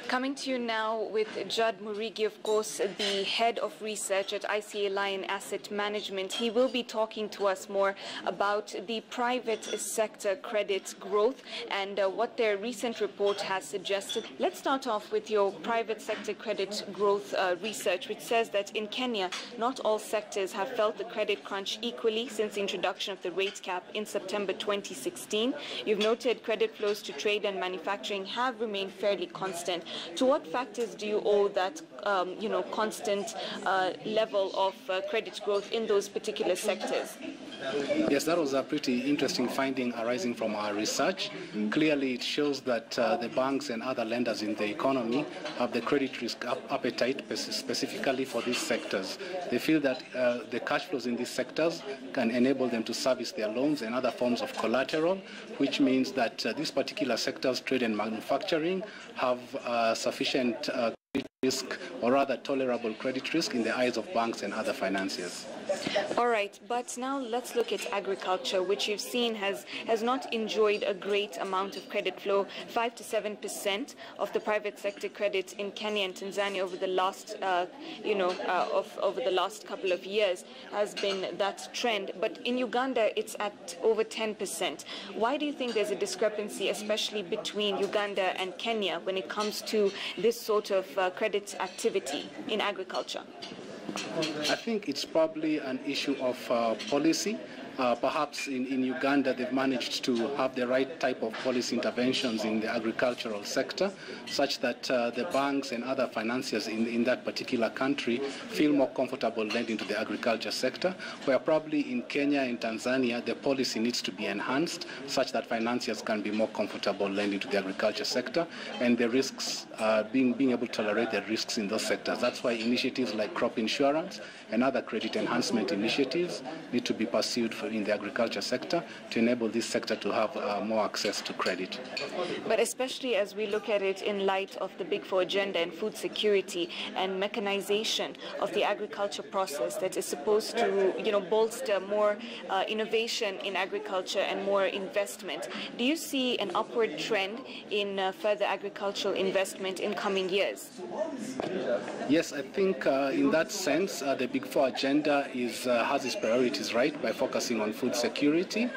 Coming to you now with Judd Murigi, of course, the head of research at ICEA Lion Asset Management. He will be talking to us more about the private sector credit growth and what their recent report has suggested. Let's start off with your private sector credit growth research, which says that in Kenya, not all sectors have felt the credit crunch equally since the introduction of the rate cap in September 2016. You've noted credit flows to trade and manufacturing have remained fairly constant. To what factors do you owe that, constant level of credit growth in those particular sectors? Yes, that was a pretty interesting finding arising from our research. Clearly, it shows that the banks and other lenders in the economy have the credit risk appetite specifically for these sectors. They feel that the cash flows in these sectors can enable them to service their loans and other forms of collateral, which means that these particular sectors, trade and manufacturing, have sufficient credit risk, or rather tolerable credit risk in the eyes of banks and other financiers. All right, but now let's look at agriculture, which you've seen has not enjoyed a great amount of credit flow. 5 to 7% of the private sector credit in Kenya and Tanzania over the last, over the last couple of years has been that trend. But in Uganda, it's at over 10%. Why do you think there's a discrepancy, especially between Uganda and Kenya, when it comes to this sort of credit activity in agriculture? I think it's probably an issue of policy. Perhaps in Uganda, they've managed to have the right type of policy interventions in the agricultural sector, such that the banks and other financiers in that particular country feel more comfortable lending to the agriculture sector, where probably in Kenya and Tanzania, the policy needs to be enhanced, such that financiers can be more comfortable lending to the agriculture sector, and the risks, being able to tolerate the risks in those sectors. That's why initiatives like crop insurance and other credit enhancement initiatives need to be pursued in the agriculture sector to enable this sector to have more access to credit. But especially as we look at it in light of the Big Four agenda and food security and mechanization of the agriculture process that is supposed to, bolster more innovation in agriculture and more investment. Do you see an upward trend in further agricultural investment in coming years? Yes, I think in that sense, the Big Four agenda has its priorities right by focusing on food security.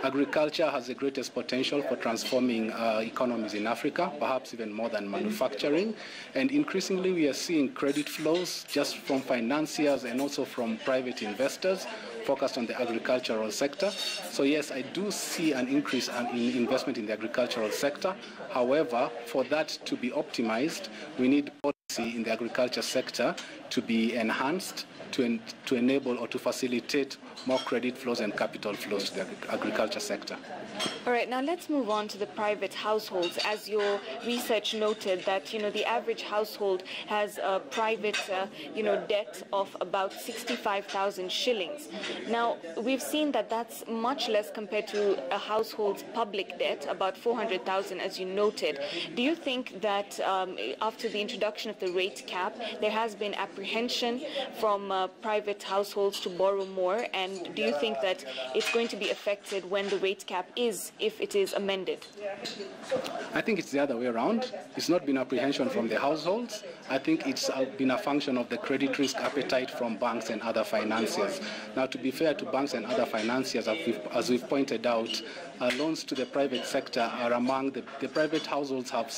Agriculture has the greatest potential for transforming economies in Africa, perhaps even more than manufacturing. And increasingly, we are seeing credit flows just from financiers and also from private investors focused on the agricultural sector. So yes, I do see an increase in investment in the agricultural sector. However, for that to be optimized, we need policy in the agriculture sector to be enhanced to enable or to facilitate more credit flows and capital flows to the agriculture sector. All right, now let's move on to the private households. As your research noted that, the average household has a private, debt of about 65,000 shillings. Now, we've seen that that's much less compared to a household's public debt, about 400,000, as you noted. Do you think that after the introduction of the rate cap, there has been apprehension from private households to borrow more? And do you think that it's going to be affected when the rate cap if it is amended? I think it's the other way around. It's not been apprehension from the households. I think it's been a function of the credit risk appetite from banks and other financiers. Now, to be fair to banks and other financiers, as we've pointed out, loans to the private sector are among the private households have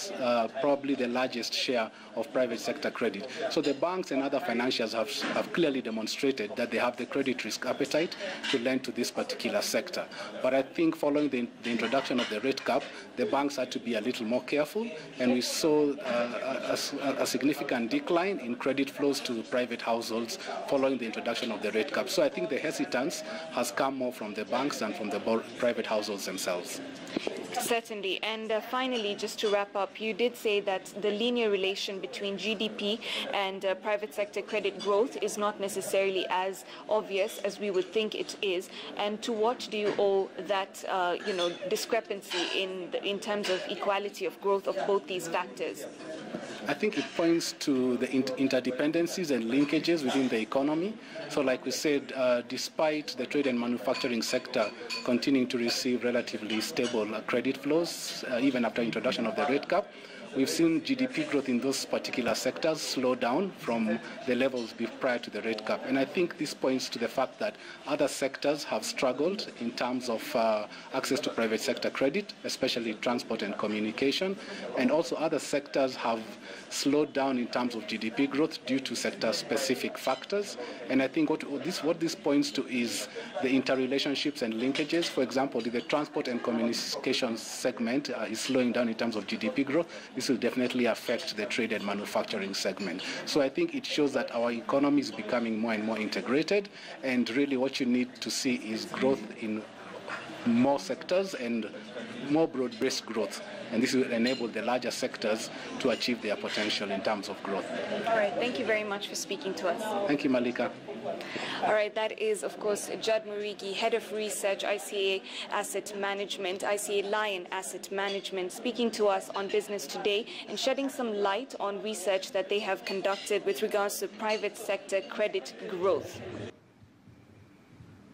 probably the largest share of private sector credit. So the banks and other financiers have clearly demonstrated that they have the credit risk appetite to lend to this particular sector. But I think following the introduction of the rate cap, the banks had to be a little more careful, and we saw a significant decline in credit flows to private households following the introduction of the rate cap. So I think the hesitance has come more from the banks than from the private households themselves. Certainly. And finally, just to wrap up, you did say that the linear relation between GDP and private sector credit growth is not necessarily as obvious as we would think it is. And to what do you owe that, discrepancy in terms of equality of growth of both these factors? I think it points to the interdependencies and linkages within the economy. So like we said, despite the trade and manufacturing sector continuing to receive relatively stable credit flows, even after introduction of the rate cap, we've seen GDP growth in those particular sectors slow down from the levels prior to the rate cap. And I think this points to the fact that other sectors have struggled in terms of access to private sector credit, especially transport and communication. And also other sectors have slowed down in terms of GDP growth due to sector-specific factors. And I think what this points to is the interrelationships and linkages. For example, if the transport and communication segment is slowing down in terms of GDP growth, this will definitely affect the trade and manufacturing segment. So I think it shows that our economy is becoming more and more integrated, and really what you need to see is growth in more sectors and more broad-based growth, and this will enable the larger sectors to achieve their potential in terms of growth. All right, thank you very much for speaking to us. Thank you, Malika. All right, that is, of course, Judd Murigi, Head of Research, ICEA Asset Management, ICEA Lion Asset Management, speaking to us on Business Today and shedding some light on research that they have conducted with regards to private sector credit growth.